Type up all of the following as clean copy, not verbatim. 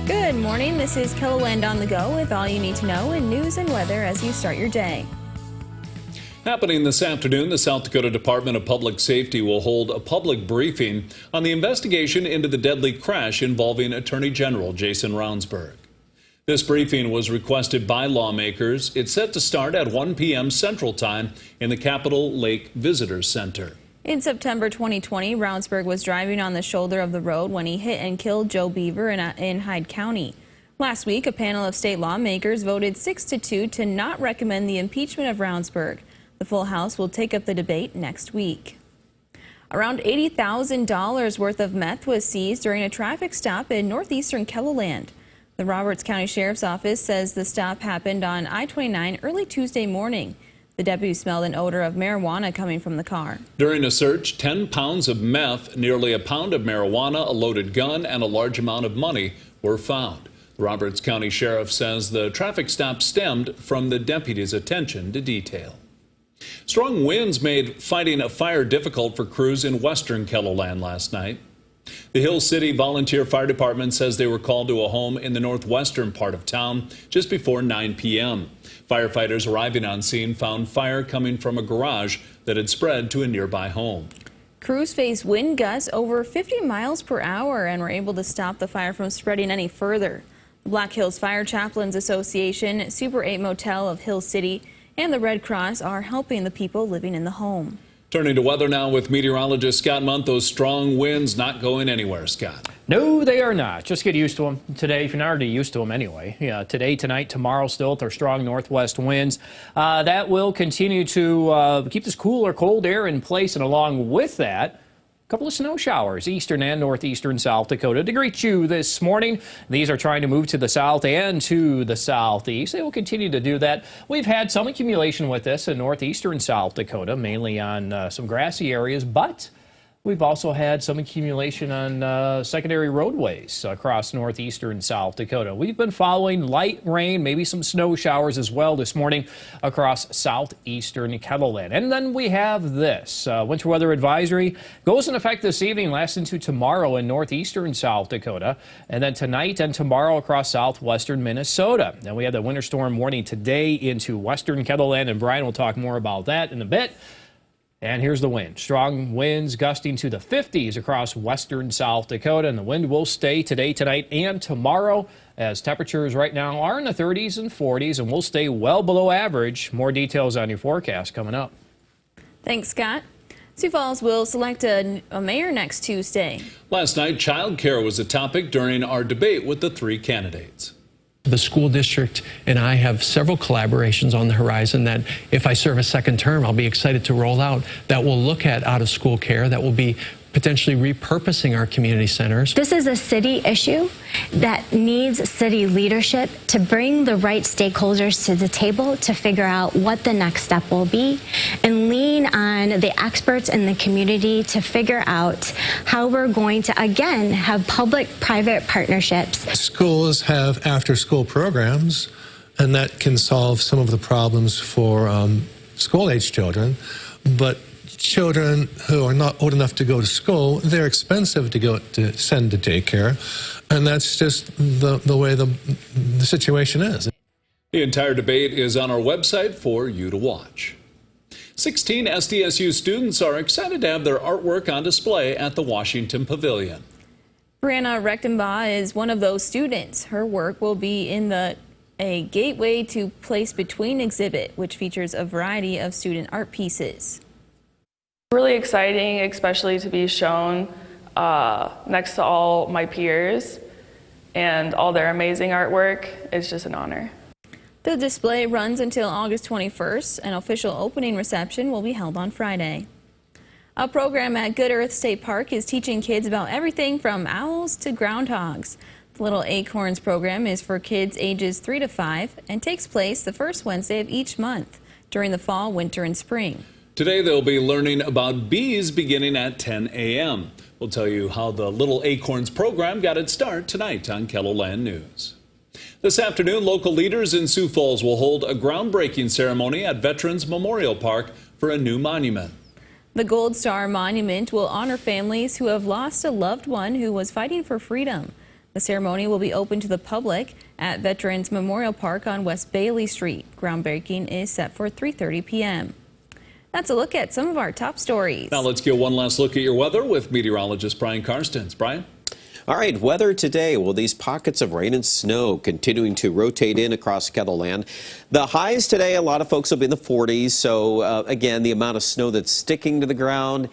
Good morning. This is KELOLAND on the go with all you need to know in news and weather as you start your day. Happening this afternoon, the South Dakota Department of Public Safety will hold a public briefing on the investigation into the deadly crash involving Attorney General Jason Ravnsborg. This briefing was requested by lawmakers. It's set to start at 1 p.m. Central Time in the Capitol Lake Visitors Center. In September 2020, Ravnsborg was driving on the shoulder of the road when he hit and killed Joe Beaver in Hyde County. Last week, a panel of state lawmakers voted 6-2 to not recommend the impeachment of Ravnsborg. The full House will take up the debate next week. Around $80,000 worth of meth was seized during a traffic stop in northeastern KELOLAND. The Roberts County Sheriff's Office says the stop happened on I-29 early Tuesday morning. The deputy smelled an odor of marijuana coming from the car. During a search, 10 pounds of meth, nearly a pound of marijuana, a loaded gun, and a large amount of money were found. The Roberts County Sheriff says the traffic stop stemmed from the deputy's attention to detail. Strong winds made fighting a fire difficult for crews in western KELOLAND last night. The Hill City Volunteer Fire Department says they were called to a home in the northwestern part of town just before 9 p.m. Firefighters arriving on scene found fire coming from a garage that had spread to a nearby home. Crews faced wind gusts over 50 miles per hour and were able to stop the fire from spreading any further. The Black Hills Fire Chaplains Association, Super 8 Motel of Hill City, and the Red Cross are helping the people living in the home. Turning to weather now with meteorologist Scott Munt. Those strong winds not going anywhere, Scott. No, they are not. Just get used to them today, if you're not already used to them anyway. Yeah, today, tonight, tomorrow still with our strong northwest winds. That will continue to keep this cooler, cold air in place, and along with that, a couple of snow showers, eastern and northeastern South Dakota, to greet you this morning. These are trying to move to the south and to the southeast. They will continue to do that. We've had some accumulation with this in northeastern South Dakota, mainly on some grassy areas, but we've also had some accumulation on secondary roadways across northeastern South Dakota. We've been following light rain, maybe some snow showers as well this morning across southeastern KELOLAND. And then we have this. Winter weather advisory goes in effect this evening, lasts into tomorrow in northeastern South Dakota, and then tonight and tomorrow across southwestern Minnesota. Then we have the winter storm warning today into western KELOLAND, and Brian will talk more about that in a bit. And here's the wind. Strong winds gusting to the 50s across western South Dakota. And the wind will stay today, tonight, and tomorrow as temperatures right now are in the 30s and 40s and will stay well below average. More details on your forecast coming up. Thanks, Scott. Sioux Falls will select a mayor next Tuesday. Last night, child care was a topic during our debate with the three candidates. The school district and I have several collaborations on the horizon that if I serve a second term, I'll be excited to roll out that will look at out-of-school care, that will be potentially repurposing our community centers. This is a city issue that needs city leadership to bring the right stakeholders to the table to figure out what the next step will be and lean on the experts in the community to figure out how we're going to, again, have public-private partnerships. Schools have after-school programs, and that can solve some of the problems for school-age children, but children who are not old enough to go to school, they're expensive to send to daycare, and that's just the way the situation is. The entire debate is on our website for you to watch. 16 SDSU students are excited to have their artwork on display at the Washington Pavilion. Brianna Rechtenbaugh is one of those students. Her work will be in a Gateway to Place Between exhibit, which features a variety of student art pieces. Really exciting, especially to be shown next to all my peers and all their amazing artwork. It's just an honor. The display runs until August 21st. An official opening reception will be held on Friday. A program at Good Earth State Park is teaching kids about everything from owls to groundhogs. The Little Acorns program is for kids ages 3 to 5 and takes place the first Wednesday of each month during the fall, winter, and spring. Today they'll be learning about bees beginning at 10 a.m. We'll tell you how the Little Acorns program got its start tonight on KELOLAND News. This afternoon, local leaders in Sioux Falls will hold a groundbreaking ceremony at Veterans Memorial Park for a new monument. The Gold Star Monument will honor families who have lost a loved one who was fighting for freedom. The ceremony will be open to the public at Veterans Memorial Park on West Bailey Street. Groundbreaking is set for 3:30 p.m. That's a look at some of our top stories. Now let's get one last look at your weather with meteorologist Brian Karstens. Brian? All right, weather today. Well, these pockets of rain and snow continuing to rotate in across KELOLAND. The highs today, a lot of folks will be in the 40s. So, again, the amount of snow that's sticking to the ground,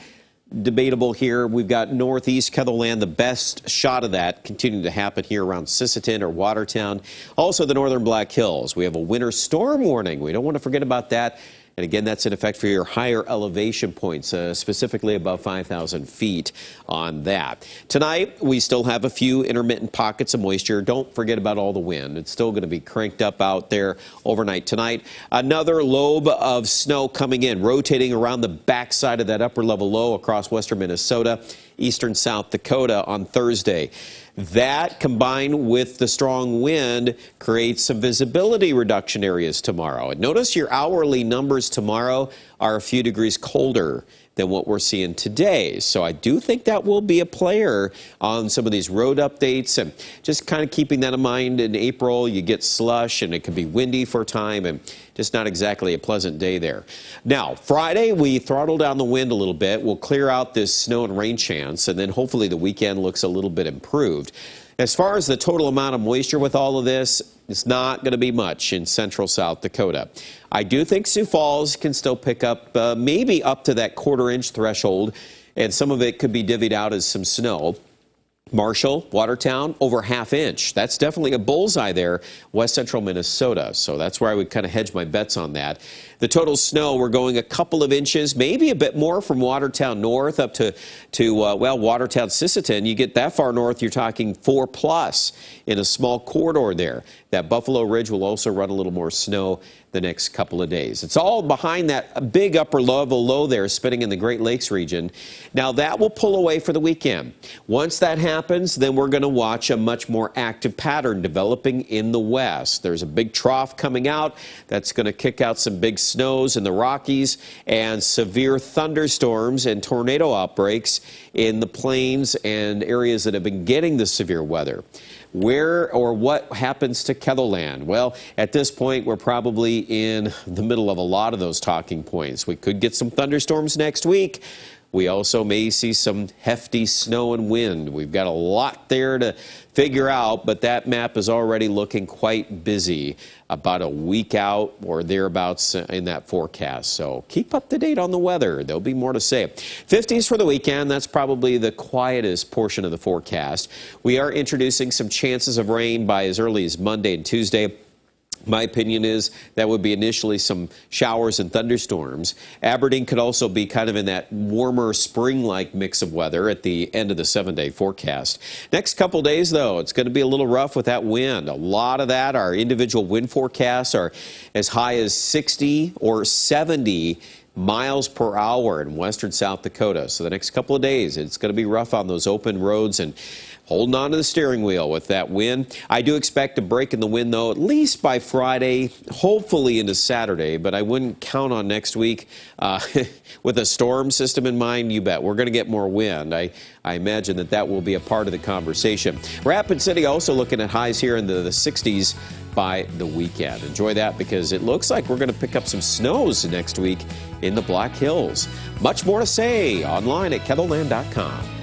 debatable here. We've got northeast KELOLAND, the best shot of that continuing to happen here around Sisseton or Watertown. Also, the northern Black Hills. We have a winter storm warning. We don't want to forget about that. And again, that's in effect for your higher elevation points, specifically above 5,000 feet on that. Tonight, we still have a few intermittent pockets of moisture. Don't forget about all the wind. It's still going to be cranked up out there overnight tonight. Another lobe of snow coming in, rotating around the backside of that upper level low across western Minnesota, eastern South Dakota on Thursday. That, combined with the strong wind, creates some visibility reduction areas tomorrow. And notice your hourly numbers tomorrow are a few degrees colder than what we're seeing today. So I do think that will be a player on some of these road updates, and just kind of keeping that in mind. In April, you get slush and it can be windy for a time, and just not exactly a pleasant day there. Now, Friday, we throttle down the wind a little bit. We'll clear out this snow and rain chance, and then hopefully the weekend looks a little bit improved. As far as the total amount of moisture with all of this, it's not going to be much in central South Dakota. I do think Sioux Falls can still pick up maybe up to that quarter-inch threshold, and some of it could be divvied out as some snow. Marshall, Watertown, over half-inch. That's definitely a bullseye there, west central Minnesota. So that's where I would kind of hedge my bets on that. The total snow, we're going a couple of inches, maybe a bit more from Watertown north up to Watertown, Sisseton. You get that far north, you're talking 4+ in a small corridor there. That Buffalo Ridge will also run a little more snow the next couple of days. It's all behind that big upper level low there spinning in the Great Lakes region. Now that will pull away for the weekend. Once that happens, then we're going to watch a much more active pattern developing in the west. There's a big trough coming out that's going to kick out some big snows in the Rockies and severe thunderstorms and tornado outbreaks in the plains and areas that have been getting the severe weather. Where or what happens to KELOLAND? Well, at this point, we're probably in the middle of a lot of those talking points. We could get some thunderstorms next week. We also may see some hefty snow and wind. We've got a lot there to figure out, but that map is already looking quite busy, about a week out or thereabouts in that forecast. So keep up to date on the weather. There'll be more to say. 50s for the weekend. That's probably the quietest portion of the forecast. We are introducing some chances of rain by as early as Monday and Tuesday. My opinion is that would be initially some showers and thunderstorms. Aberdeen could also be kind of in that warmer spring-like mix of weather at the end of the 7-day forecast. Next couple days, though, it's going to be a little rough with that wind. A lot of that, our individual wind forecasts are as high as 60 or 70 miles per hour in western South Dakota. So the next couple of days, it's going to be rough on those open roads and holding on to the steering wheel with that wind. I do expect a break in the wind, though, at least by Friday, hopefully into Saturday, but I wouldn't count on next week. With a storm system in mind, you bet. We're going to get more wind. I imagine that will be a part of the conversation. Rapid City also looking at highs here in the 60s by the weekend. Enjoy that because it looks like we're going to pick up some snows next week in the Black Hills. Much more to say online at KELOLAND.com.